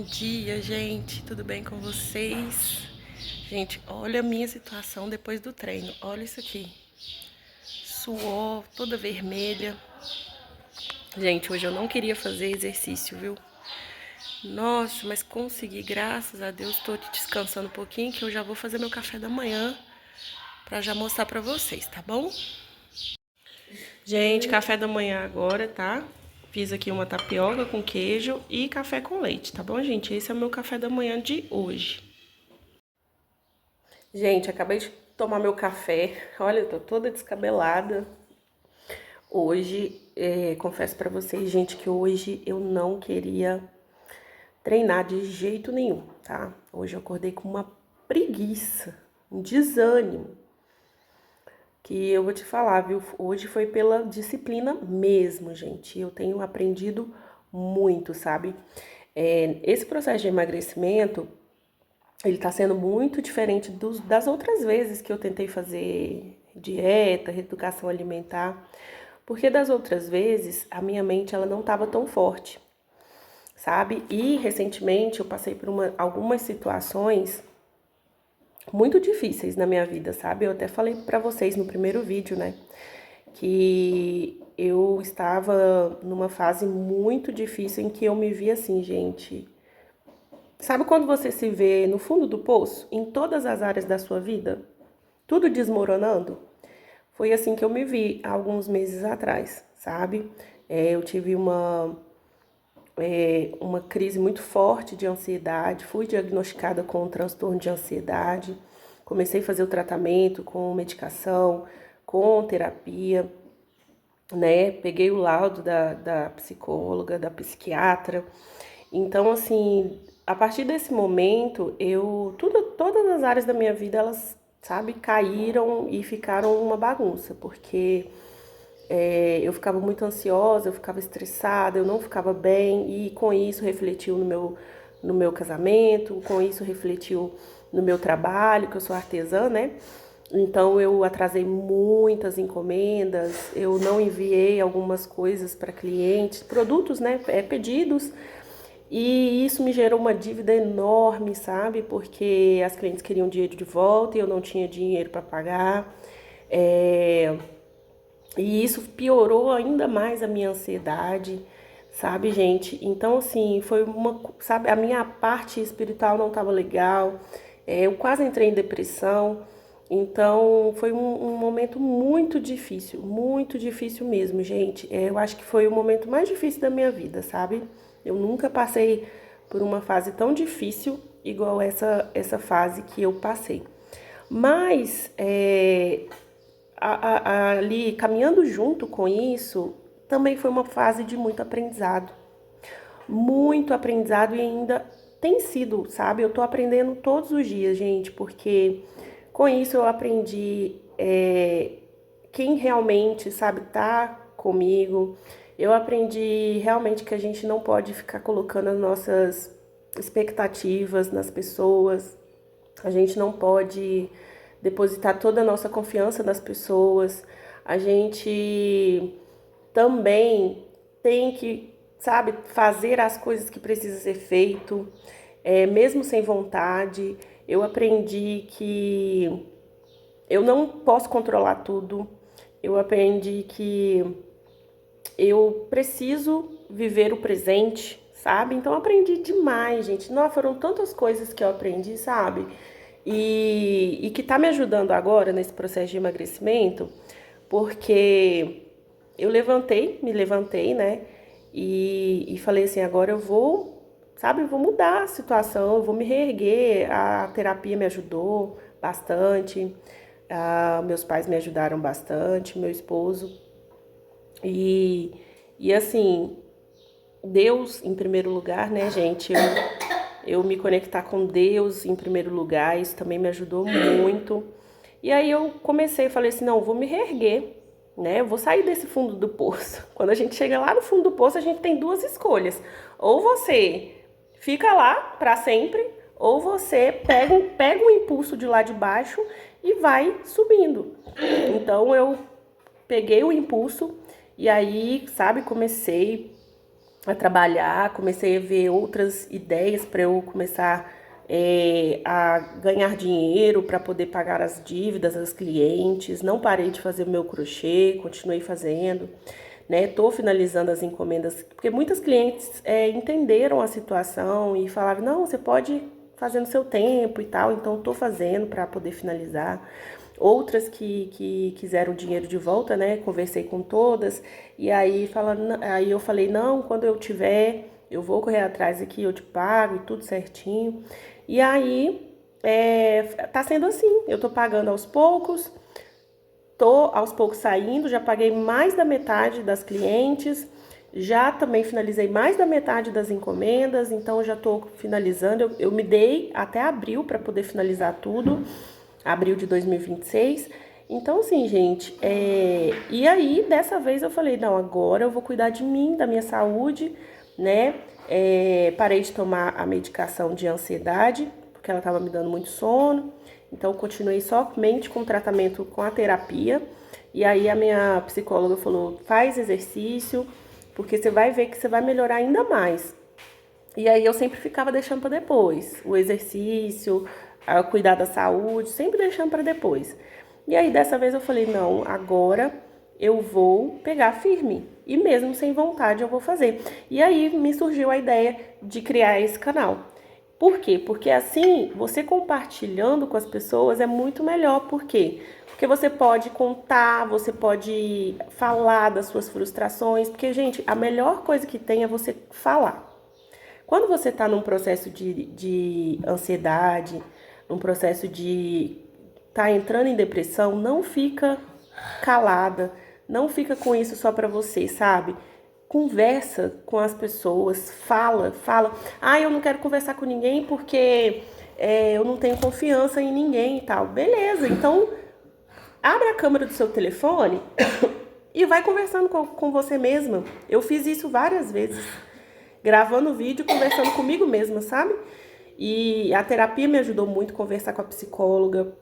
dia, gente. Tudo bem com vocês? Gente, olha a minha situação depois do treino. Olha isso aqui. Suor, toda vermelha. Gente, hoje eu não queria fazer exercício, viu? Nossa, mas consegui, graças a Deus. Tô descansando um pouquinho que eu já vou fazer meu café da manhã pra já mostrar pra vocês, tá bom? Gente, café da manhã agora, tá? Fiz aqui uma tapioca com queijo e café com leite, tá bom, gente? Esse é o meu café da manhã de hoje. Gente, acabei de tomar meu café. Olha, eu tô toda descabelada. Hoje, confesso pra vocês, gente, que hoje eu não queria treinar de jeito nenhum, tá? Hoje eu acordei com uma preguiça, um desânimo. Que eu vou te falar, viu? Hoje foi pela disciplina mesmo, gente. Eu tenho aprendido muito, sabe? Esse processo de emagrecimento, ele tá sendo muito diferente das outras vezes que eu tentei fazer dieta, reeducação alimentar. Porque das outras vezes, a minha mente, ela não tava tão forte, sabe? E recentemente eu passei por algumas situações muito difíceis na minha vida, sabe? Eu até falei pra vocês no primeiro vídeo, né? Que eu estava numa fase muito difícil em que eu me vi assim, gente. Sabe quando você se vê no fundo do poço, em todas as áreas da sua vida? Tudo desmoronando? Foi assim que eu me vi há alguns meses atrás, sabe? Eu tive uma crise muito forte de ansiedade, fui diagnosticada com um transtorno de ansiedade, comecei a fazer o tratamento com medicação, com terapia, né? Peguei o laudo da psicóloga, da psiquiatra. Então, assim, a partir desse momento, todas as áreas da minha vida, elas, sabe, caíram e ficaram uma bagunça, porque eu ficava muito ansiosa, eu ficava estressada, eu não ficava bem, e com isso refletiu no meu casamento, com isso refletiu no meu trabalho, que eu sou artesã, né? Então eu atrasei muitas encomendas, eu não enviei algumas coisas para clientes, produtos, né, pedidos, e isso me gerou uma dívida enorme, sabe? Porque as clientes queriam dinheiro de volta e eu não tinha dinheiro para pagar. É, e isso piorou ainda mais a minha ansiedade, sabe, gente? Então, assim, sabe, a minha parte espiritual não estava legal, eu quase entrei em depressão. Então, foi um momento muito difícil mesmo, gente. Eu acho que foi o momento mais difícil da minha vida, sabe? Eu nunca passei por uma fase tão difícil igual essa fase que eu passei. Mas, ali caminhando junto com isso, também foi uma fase de muito aprendizado e ainda tem sido, sabe? Eu tô aprendendo todos os dias, gente, porque com isso eu aprendi quem realmente, sabe, tá comigo. Eu aprendi realmente que a gente não pode ficar colocando as nossas expectativas nas pessoas, a gente não pode depositar toda a nossa confiança nas pessoas. A gente também tem que, sabe, fazer as coisas que precisam ser feito, mesmo sem vontade. Eu aprendi que eu não posso controlar tudo. Eu aprendi que eu preciso viver o presente, sabe? Então eu aprendi demais, gente. Não, foram tantas coisas que eu aprendi, sabe? E que tá me ajudando agora nesse processo de emagrecimento, porque me levantei, né? E falei assim, agora eu vou, sabe, eu vou mudar a situação, eu vou me reerguer. A terapia me ajudou bastante, meus pais me ajudaram bastante, meu esposo. E, e assim, Deus em primeiro lugar, né, gente? Eu me conectar com Deus em primeiro lugar, isso também me ajudou muito. E aí eu falei assim, não, eu vou me reerguer, né? Eu vou sair desse fundo do poço. Quando a gente chega lá no fundo do poço, a gente tem duas escolhas. Ou você fica lá para sempre, ou você pega um impulso de lá de baixo e vai subindo. Então eu peguei o impulso e aí, sabe, comecei a trabalhar, comecei a ver outras ideias para eu começar a ganhar dinheiro para poder pagar as dívidas das clientes. Não parei de fazer o meu crochê, continuei fazendo, né? Tô finalizando as encomendas, porque muitas clientes entenderam a situação e falaram, não, você pode fazer no seu tempo e tal, então tô fazendo para poder finalizar. Outras que quiseram o dinheiro de volta, né? Conversei com todas e aí eu falei, não, quando eu tiver, eu vou correr atrás aqui, eu te pago e tudo certinho. E aí tá sendo assim, eu tô pagando aos poucos, tô aos poucos saindo, já paguei mais da metade das clientes, já também finalizei mais da metade das encomendas, então já tô finalizando. Eu me dei até abril para poder finalizar tudo, abril de 2026. Então, assim, gente, e aí dessa vez eu falei: não, agora eu vou cuidar de mim, da minha saúde, né? Parei de tomar a medicação de ansiedade, porque ela tava me dando muito sono. Então, continuei somente com o tratamento com a terapia. E aí, a minha psicóloga falou: faz exercício, porque você vai ver que você vai melhorar ainda mais. E aí, eu sempre ficava deixando para depois o exercício, cuidar da saúde, sempre deixando para depois. E aí, dessa vez, eu falei: não, agora eu vou pegar firme. E mesmo sem vontade, eu vou fazer. E aí, me surgiu a ideia de criar esse canal. Por quê? Porque assim, você compartilhando com as pessoas é muito melhor. Por quê? Porque você pode contar, você pode falar das suas frustrações. Porque, gente, a melhor coisa que tem é você falar. Quando você está num processo de ansiedade, num processo de tá entrando em depressão, não fica calada, não fica com isso só para você, sabe? Conversa com as pessoas, fala. Ah, eu não quero conversar com ninguém porque eu não tenho confiança em ninguém e tal. Beleza, então abre a câmera do seu telefone e vai conversando com você mesma. Eu fiz isso várias vezes, gravando vídeo, conversando comigo mesma, sabe? E a terapia me ajudou muito a conversar com a psicóloga,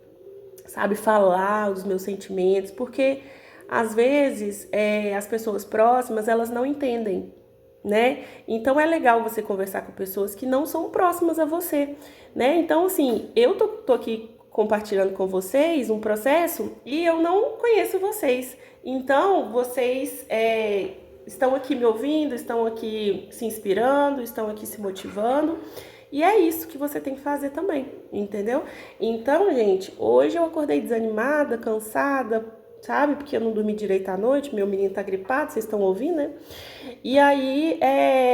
sabe? Falar os meus sentimentos, porque às vezes as pessoas próximas, elas não entendem, né? Então é legal você conversar com pessoas que não são próximas a você, né? Então, assim, eu tô aqui compartilhando com vocês um processo e eu não conheço vocês. Então, vocês estão aqui me ouvindo, estão aqui se inspirando, estão aqui se motivando. E é isso que você tem que fazer também, entendeu? Então, gente, hoje eu acordei desanimada, cansada, sabe? Porque eu não dormi direito à noite, meu menino tá gripado, vocês estão ouvindo, né? E aí,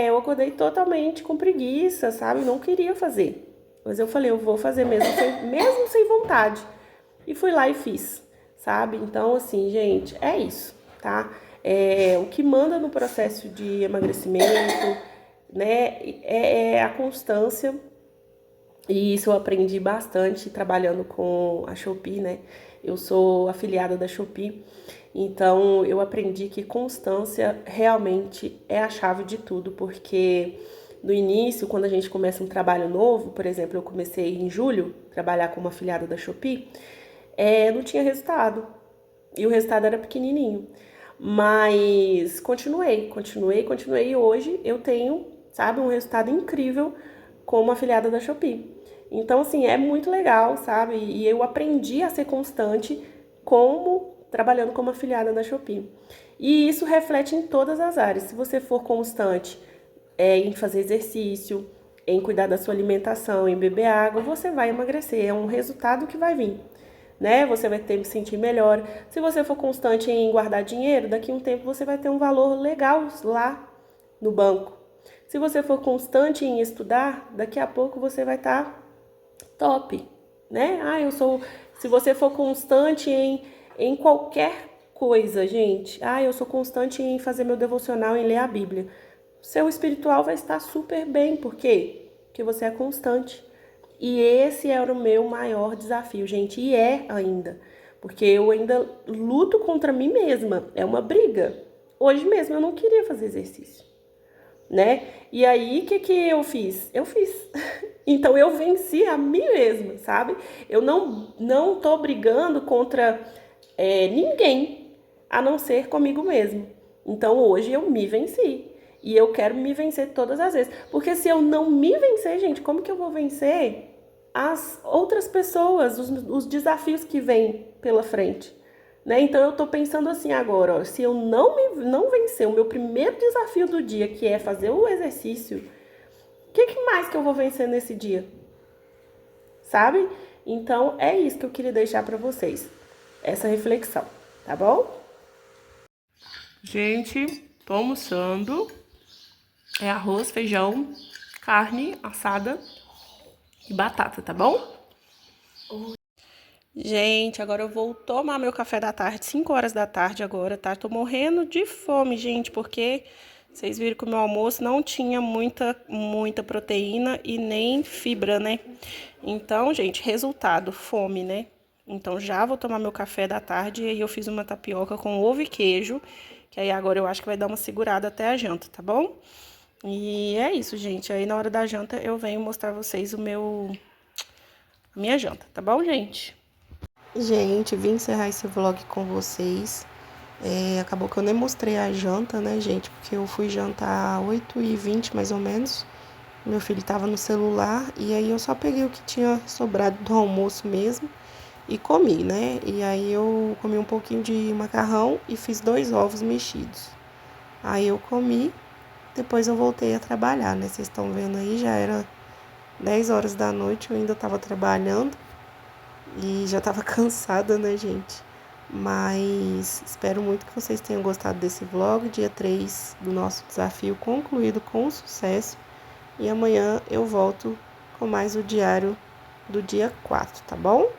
eu acordei totalmente com preguiça, sabe? Não queria fazer. Mas eu falei, eu vou fazer mesmo sem vontade. E fui lá e fiz, sabe? Então, assim, gente, é isso, tá? O que manda no processo de emagrecimento, né, é a constância. E isso eu aprendi bastante trabalhando com a Shopee, né? Eu sou afiliada da Shopee, então eu aprendi que constância realmente é a chave de tudo, porque no início, quando a gente começa um trabalho novo, por exemplo, eu comecei em julho a trabalhar como afiliada da Shopee, não tinha resultado, e o resultado era pequenininho, mas continuei, e hoje eu tenho, sabe, um resultado incrível como afiliada da Shopee. Então, assim, é muito legal, sabe? E eu aprendi a ser constante como trabalhando como afiliada da Shopee. E isso reflete em todas as áreas. Se você for constante em fazer exercício, em cuidar da sua alimentação, em beber água, você vai emagrecer. É um resultado que vai vir, né? Você vai ter que se sentir melhor. Se você for constante em guardar dinheiro, daqui a um tempo você vai ter um valor legal lá no banco. Se você for constante em estudar, daqui a pouco você vai estar top, né? Se você for constante em qualquer coisa, gente. Eu sou constante em fazer meu devocional, em ler a Bíblia. Seu espiritual vai estar super bem, por quê? Porque você é constante. E esse era o meu maior desafio, gente, e é ainda. Porque eu ainda luto contra mim mesma, é uma briga. Hoje mesmo eu não queria fazer exercício, né? E aí, o que eu fiz? Eu fiz. Então, eu venci a mim mesma, sabe? Eu não tô brigando contra ninguém, a não ser comigo mesmo. Então, hoje eu me venci. E eu quero me vencer todas as vezes. Porque se eu não me vencer, gente, como que eu vou vencer as outras pessoas, os desafios que vêm pela frente? Né? Então eu tô pensando assim agora, ó, se eu não vencer o meu primeiro desafio do dia, que é fazer o exercício, o que mais que eu vou vencer nesse dia? Sabe? Então é isso que eu queria deixar para vocês, essa reflexão, tá bom? Gente, tô almoçando. É arroz, feijão, carne assada e batata, tá bom? Gente, agora eu vou tomar meu café da tarde, 5 horas da tarde agora, tá? Tô morrendo de fome, gente, porque vocês viram que o meu almoço não tinha muita proteína e nem fibra, né? Então, gente, resultado, fome, né? Então já vou tomar meu café da tarde e aí eu fiz uma tapioca com ovo e queijo, que aí agora eu acho que vai dar uma segurada até a janta, tá bom? E é isso, gente. Aí na hora da janta eu venho mostrar vocês a minha janta, tá bom, gente? Gente, vim encerrar esse vlog com vocês. Acabou que eu nem mostrei a janta, né, gente? Porque eu fui jantar às 8h20, mais ou menos. Meu filho tava no celular e aí eu só peguei o que tinha sobrado do almoço mesmo e comi, né? E aí eu comi um pouquinho de macarrão e fiz 2 ovos mexidos. Aí eu comi, depois eu voltei a trabalhar, né? Vocês estão vendo aí, já era 10 horas da noite, eu ainda tava trabalhando. E já tava cansada, né, gente? Mas espero muito que vocês tenham gostado desse vlog. Dia 3 do nosso desafio concluído com sucesso. E amanhã eu volto com mais o diário do dia 4, tá bom?